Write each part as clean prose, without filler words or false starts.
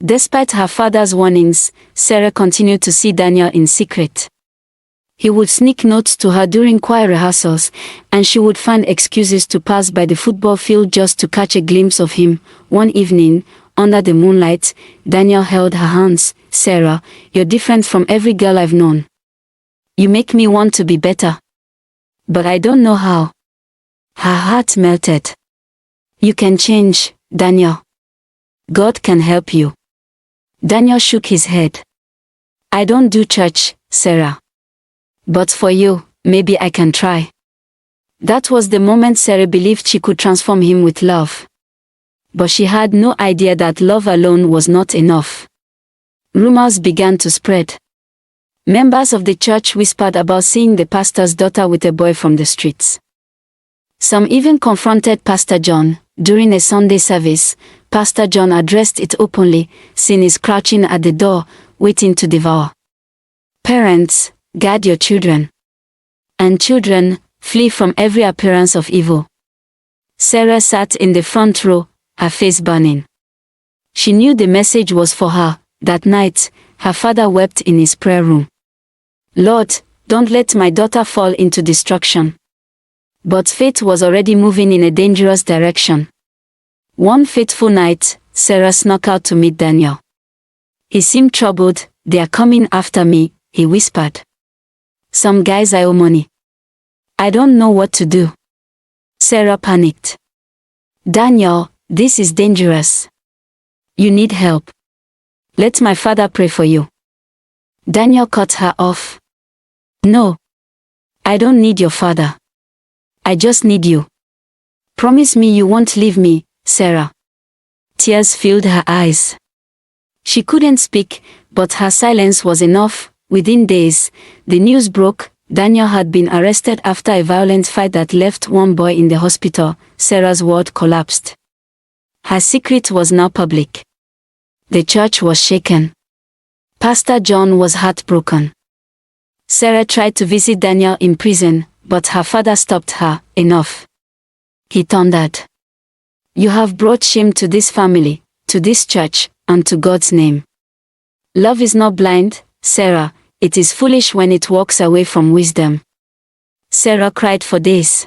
Despite her father's warnings, Sarah continued to see Daniel in secret. He would sneak notes to her during choir rehearsals, and she would find excuses to pass by the football field just to catch a glimpse of him. One evening, under the moonlight, Daniel held her hands. "Sarah, you're different from every girl I've known. You make me want to be better. But I don't know how." Her heart melted. "You can change, Daniel. God can help you." Daniel shook his head. "I don't do church, Sarah. But for you, maybe I can try." That was the moment Sarah believed she could transform him with love. But she had no idea that love alone was not enough. Rumors began to spread. Members of the church whispered about seeing the pastor's daughter with a boy from the streets. Some even confronted Pastor John. During a Sunday service, Pastor John addressed it openly. "Sin is crouching at the door, waiting to devour. Parents, guard your children. And children, flee from every appearance of evil." Sarah sat in the front row, her face burning. She knew the message was for her. That night, her father wept in his prayer room. "Lord, don't let my daughter fall into destruction." But fate was already moving in a dangerous direction. One fateful night, Sarah snuck out to meet Daniel. He seemed troubled. "They are coming after me," he whispered. "Some guys I owe money. I don't know what to do." Sarah panicked. "Daniel, this is dangerous. You need help. Let my father pray for you." Daniel cut her off. "No. I don't need your father. I just need you. Promise me you won't leave me, Sarah." Tears filled her eyes. She couldn't speak, but her silence was enough. Within days, the news broke. Daniel had been arrested after a violent fight that left one boy in the hospital. Sarah's world collapsed. Her secret was now public. The church was shaken. Pastor John was heartbroken. Sarah tried to visit Daniel in prison, but her father stopped her. "Enough," he thundered. "You have brought shame to this family, to this church, and to God's name. Love is not blind, Sarah. It is foolish when it walks away from wisdom." Sarah cried for days.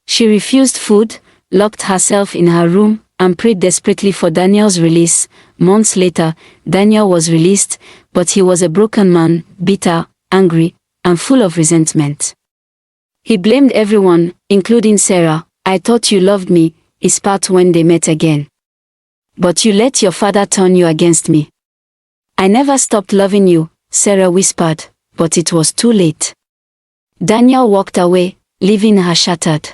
She refused food, locked herself in her room, and prayed desperately for Daniel's release. Months later, Daniel was released, but he was a broken man, bitter, angry, and full of resentment. He blamed everyone, including Sarah. "I thought you loved me," he spat when they met again. "But you let your father turn you against me." "I never stopped loving you," Sarah whispered, but it was too late. Daniel walked away, leaving her shattered.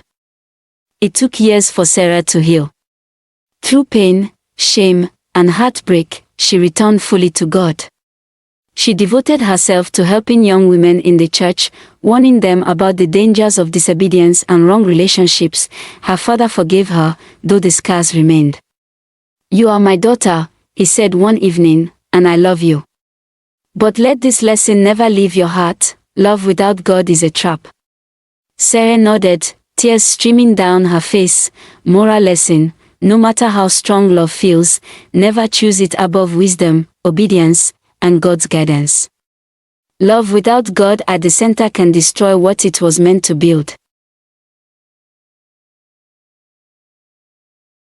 It took years for Sarah to heal. Through pain, shame, and heartbreak, she returned fully to God. She devoted herself to helping young women in the church, warning them about the dangers of disobedience and wrong relationships. Her father forgave her, though the scars remained. "You are my daughter," he said one evening, "and I love you. But let this lesson never leave your heart. Love without God is a trap." Sarah nodded, tears streaming down her face. Moral lesson: no matter how strong love feels, never choose it above wisdom, obedience, and God's guidance. Love without God at the center can destroy what it was meant to build.